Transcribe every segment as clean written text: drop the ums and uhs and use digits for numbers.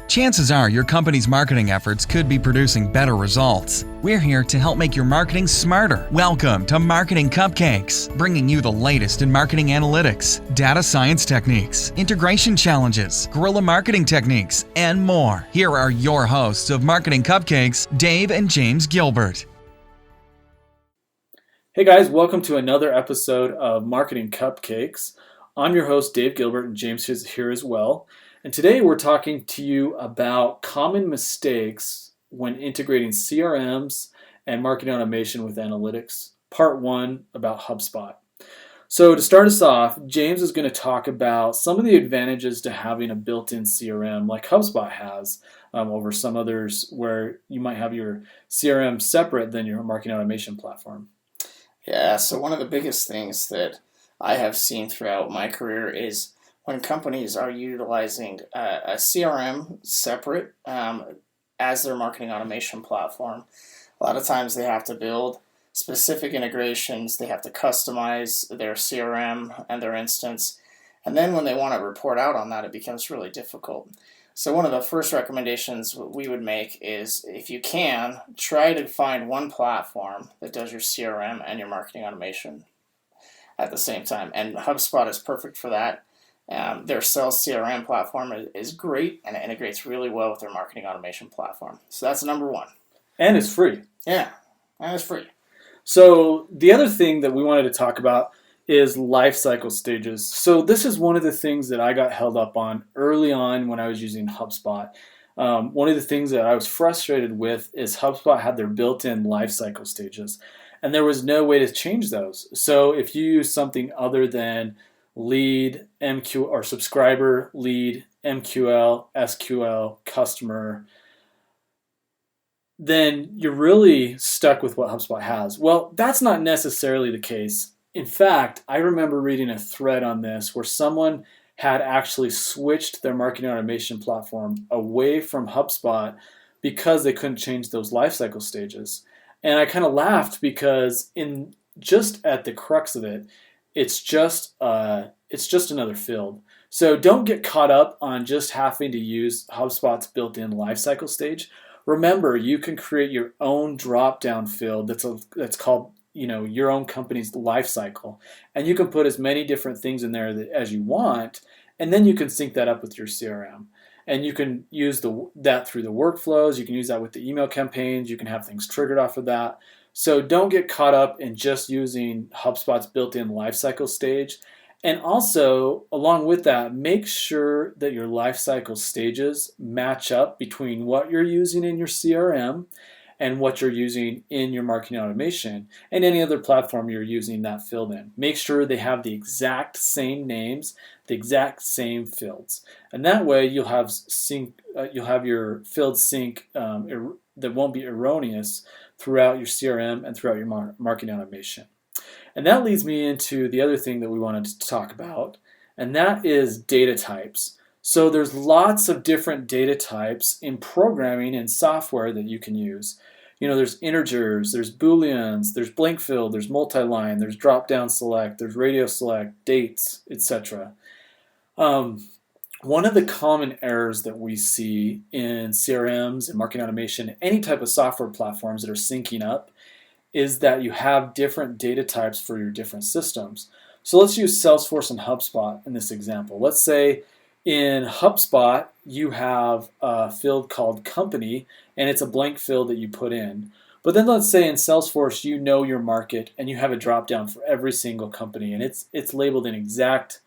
Chances are your company's marketing efforts could be producing better results. We're here to help make your marketing smarter. Welcome to Marketing Cupcakes, bringing you the latest in marketing analytics, data science techniques, integration challenges, guerrilla marketing techniques, and more. Here are your hosts of Marketing Cupcakes, Dave and James Gilbert. Hey guys, welcome to another episode of Marketing Cupcakes. I'm your host, Dave Gilbert, and James is here as well. And today we're talking to you about common mistakes when integrating CRMs and marketing automation with analytics. Part 1 about Hubspot. So to start us off, James is going to talk about some of the advantages to having a built-in CRM like Hubspot has over some others where you might have your CRM separate than your marketing automation platform. Yeah, so one of the biggest things that I have seen throughout my career is when companies are utilizing a CRM separate as their marketing automation platform. A lot of times they have to build specific integrations, they have to customize their CRM and their instance, and then when they want to report out on that, it becomes really difficult. So one of the first recommendations we would make is, if you can, try to find one platform that does your CRM and your marketing automation at the same time. And HubSpot is perfect for that. Their sales CRM platform is great, and it integrates really well with their marketing automation platform. So that's number one. And it's free. Yeah, and it's free. So the other thing that we wanted to talk about is life cycle stages. So this is one of the things that I got held up on early on when I was using HubSpot. One of the things that I was frustrated with is HubSpot had their built-in life cycle stages, and there was no way to change those. So if you use something other than lead, MQ, or subscriber, lead, MQL, SQL, customer, then you're really stuck with what HubSpot has. Well, that's not necessarily the case. In fact, I remember reading a thread on this where someone had actually switched their marketing automation platform away from HubSpot because they couldn't change those lifecycle stages. And I kind of laughed because just at the crux of it, it's just another field. So don't get caught up on just having to use HubSpot's built-in lifecycle stage. Remember, you can create your own drop-down field that's called your own company's lifecycle, and you can put as many different things in there as you want, and then you can sync that up with your CRM. And you can use that through the workflows. You can use that with the email campaigns. You can have things triggered off of that. So don't get caught up in just using HubSpot's built-in lifecycle stage. And also, along with that, make sure that your lifecycle stages match up between what you're using in your CRM and what you're using in your marketing automation and any other platform you're using that field in. Make sure they have the exact same names, the exact same fields. And that way you'll have your field sync that won't be erroneous throughout your CRM and throughout your marketing automation. And that leads me into the other thing that we wanted to talk about, and that is data types. So there's lots of different data types in programming and software that you can use. There's integers, there's booleans, there's blank field, there's multi-line, there's drop-down select, there's radio select, dates, etc. One of the common errors that we see in CRMs and marketing automation, any type of software platforms that are syncing up, is that you have different data types for your different systems. So let's use Salesforce and HubSpot in this example. Let's say in HubSpot, you have a field called company, and it's a blank field that you put in. But then let's say in Salesforce, you know your market, and you have a drop-down for every single company, and it's labeled an exact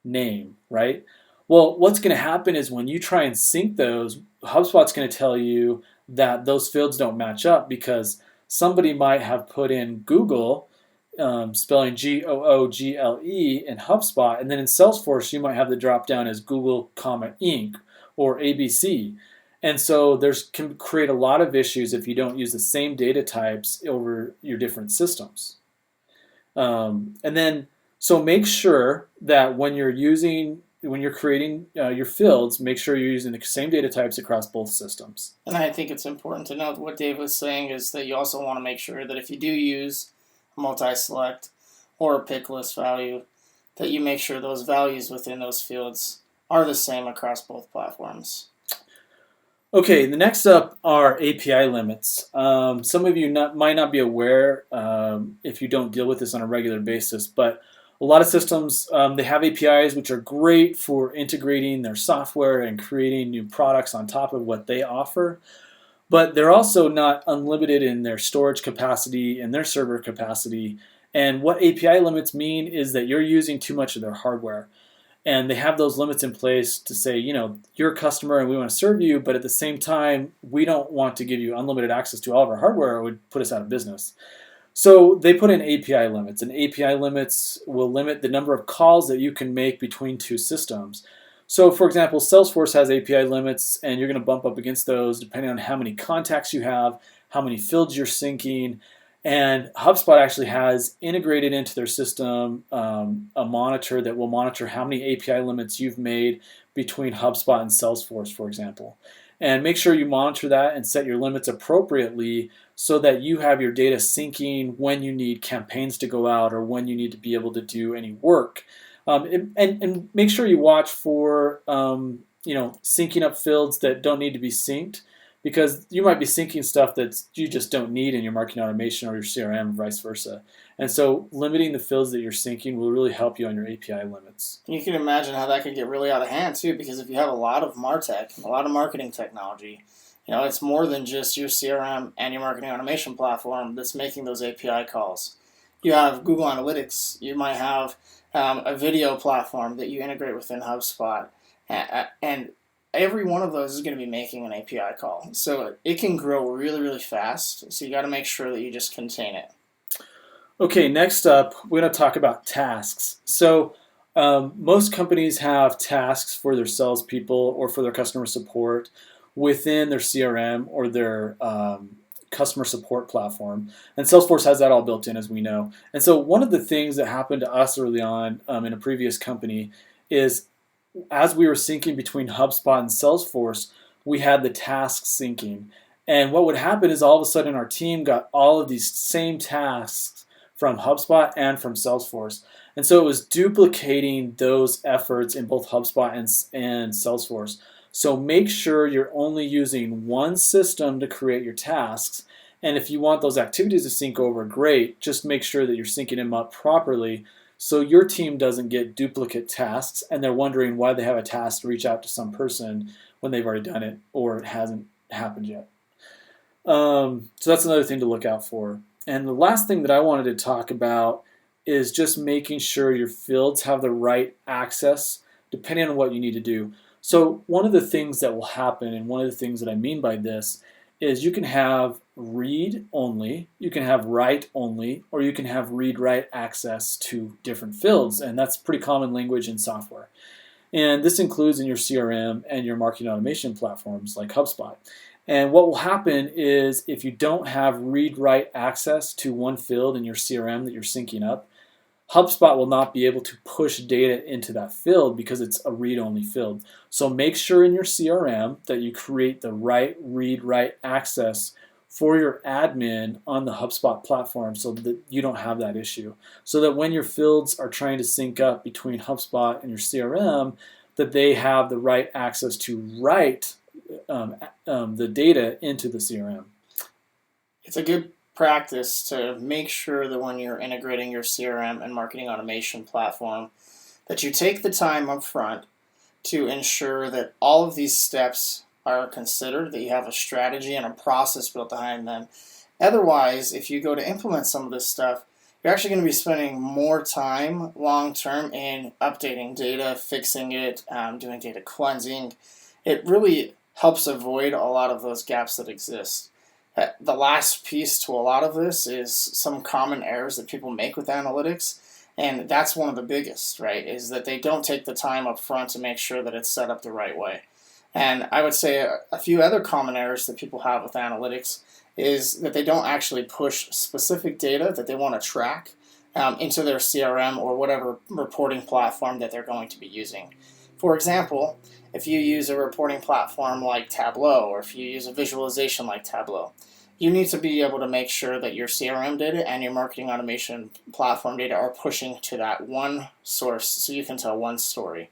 name, right? Well, what's going to happen is when you try and sync those, HubSpot's going to tell you that those fields don't match up because somebody might have put in Google, spelling Google in HubSpot, and then in Salesforce you might have the drop down as Google, Inc. or ABC. And so can create a lot of issues if you don't use the same data types over your different systems. So make sure that when you're creating your fields, make sure you're using the same data types across both systems. And I think it's important to note what Dave was saying is that you also want to make sure that if you do use a multi-select or a pick list value, that you make sure those values within those fields are the same across both platforms. Okay, the next up are API limits. Some of you might not be aware if you don't deal with this on a regular basis, but a lot of systems, they have APIs which are great for integrating their software and creating new products on top of what they offer, but they're also not unlimited in their storage capacity and their server capacity. And what API limits mean is that you're using too much of their hardware. And they have those limits in place to say, you're a customer and we want to serve you, but at the same time, we don't want to give you unlimited access to all of our hardware, or it would put us out of business. So they put in API limits, and API limits will limit the number of calls that you can make between two systems. So for example, Salesforce has API limits, and you're going to bump up against those depending on how many contacts you have, how many fields you're syncing, and HubSpot actually has integrated into their system a monitor that will monitor how many API limits you've made between HubSpot and Salesforce, for example. And make sure you monitor that and set your limits appropriately so that you have your data syncing when you need campaigns to go out or when you need to be able to do any work. And make sure you watch for syncing up fields that don't need to be synced, because you might be syncing stuff that you just don't need in your marketing automation or your CRM, vice versa. And so limiting the fields that you're syncing will really help you on your API limits. You can imagine how that could get really out of hand too, because if you have a lot of MarTech, a lot of marketing technology, it's more than just your CRM and your marketing automation platform that's making those API calls. You have Google Analytics. You might have a video platform that you integrate within HubSpot, and every one of those is going to be making an API call. So it can grow really, really fast. So you got to make sure that you just contain it. Okay, next up, we're going to talk about tasks. So most companies have tasks for their salespeople or for their customer support within their CRM or their customer support platform. And Salesforce has that all built in, as we know. And so one of the things that happened to us early on in a previous company is as we were syncing between HubSpot and Salesforce, we had the tasks syncing. And what would happen is all of a sudden our team got all of these same tasks from HubSpot and from Salesforce. And so it was duplicating those efforts in both HubSpot and Salesforce. So make sure you're only using one system to create your tasks. And if you want those activities to sync over, great. Just make sure that you're syncing them up properly so your team doesn't get duplicate tasks and they're wondering why they have a task to reach out to some person when they've already done it or it hasn't happened yet. So that's another thing to look out for. And the last thing that I wanted to talk about is just making sure your fields have the right access depending on what you need to do. So one of the things that will happen, and one of the things that I mean by this, is you can have read only, you can have write only, or you can have read-write access to different fields, and that's pretty common language in software. And this includes in your CRM and your marketing automation platforms like HubSpot. And what will happen is if you don't have read-write access to one field in your CRM that you're syncing up, HubSpot will not be able to push data into that field because it's a read-only field. So make sure in your CRM that you create the right read-write access for your admin on the HubSpot platform so that you don't have that issue. So that when your fields are trying to sync up between HubSpot and your CRM, that they have the right access to write the data into the CRM. It's a good practice to make sure that when you're integrating your CRM and marketing automation platform, that you take the time up front to ensure that all of these steps are considered, that you have a strategy and a process built behind them. Otherwise, if you go to implement some of this stuff, you're actually going to be spending more time long term in updating data, fixing it, doing data cleansing. It really helps avoid a lot of those gaps that exist. The last piece to a lot of this is some common errors that people make with analytics, and that's one of the biggest, right, is that they don't take the time up front to make sure that it's set up the right way. And I would say a few other common errors that people have with analytics is that they don't actually push specific data that they want to track into their CRM or whatever reporting platform that they're going to be using. For example, if you use a reporting platform like Tableau, or if you use a visualization like Tableau, you need to be able to make sure that your CRM data and your marketing automation platform data are pushing to that one source so you can tell one story.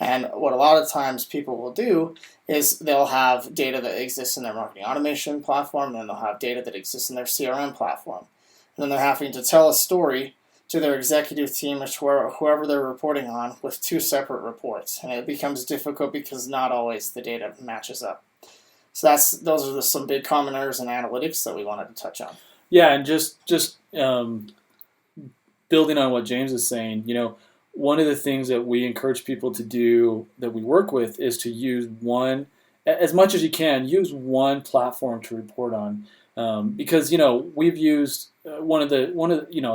And what a lot of times people will do is they'll have data that exists in their marketing automation platform, and then they'll have data that exists in their CRM platform. And then they're having to tell a story to their executive team or whoever they're reporting on with two separate reports. And it becomes difficult because not always the data matches up. So those are some big common errors in analytics that we wanted to touch on. Yeah, and just building on what James is saying, one of the things that we encourage people to do that we work with is to use one, as much as you can, use one platform to report on. Because we've used one of the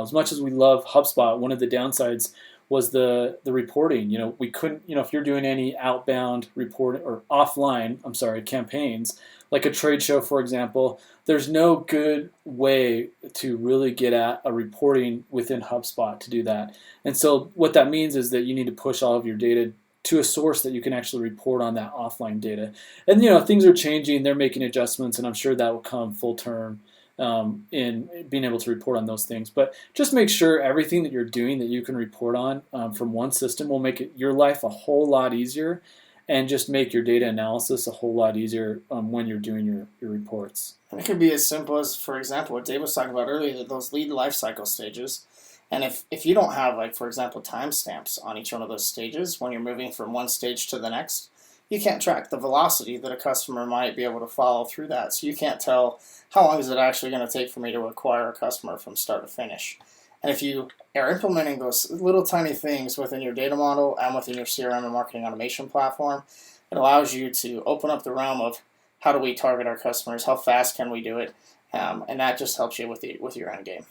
as much as we love HubSpot, one of the downsides was the reporting. We couldn't, if you're doing any outbound report or offline, campaigns, like a trade show, for example, there's no good way to really get at a reporting within HubSpot to do that. And so what that means is that you need to push all of your data to a source that you can actually report on that offline data. And things are changing, they're making adjustments, and I'm sure that will come full term in being able to report on those things. But just make sure everything that you're doing that you can report on from one system will make your life a whole lot easier, and just make your data analysis a whole lot easier when you're doing your reports. And it could be as simple as, for example, what Dave was talking about earlier, those lead lifecycle stages. And if you don't have, for example, timestamps on each one of those stages when you're moving from one stage to the next, you can't track the velocity that a customer might be able to follow through that. So you can't tell how long is it actually going to take for me to acquire a customer from start to finish. And if you are implementing those little tiny things within your data model and within your CRM and marketing automation platform, it allows you to open up the realm of how do we target our customers, how fast can we do it, and that just helps you with your end game.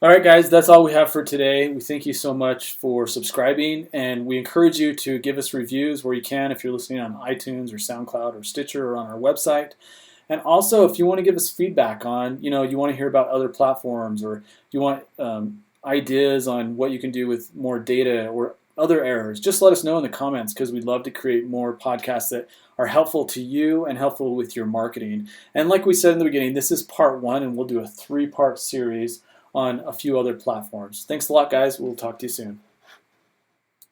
All right, guys, that's all we have for today. We thank you so much for subscribing, and we encourage you to give us reviews where you can if you're listening on iTunes or SoundCloud or Stitcher or on our website. And also, if you want to give us feedback on, you want to hear about other platforms, or you want ideas on what you can do with more data or other errors, just let us know in the comments, because we'd love to create more podcasts that are helpful to you and helpful with your marketing. And like we said in the beginning, this is part 1, and we'll do a 3-part series on a few other platforms. Thanks a lot, guys. We'll talk to you soon.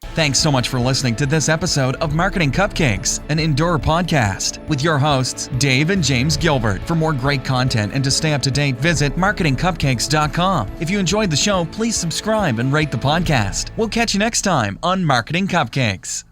Thanks so much for listening to this episode of Marketing Cupcakes, an Endure podcast with your hosts, Dave and James Gilbert. For more great content and to stay up to date, visit marketingcupcakes.com. If you enjoyed the show, please subscribe and rate the podcast. We'll catch you next time on Marketing Cupcakes.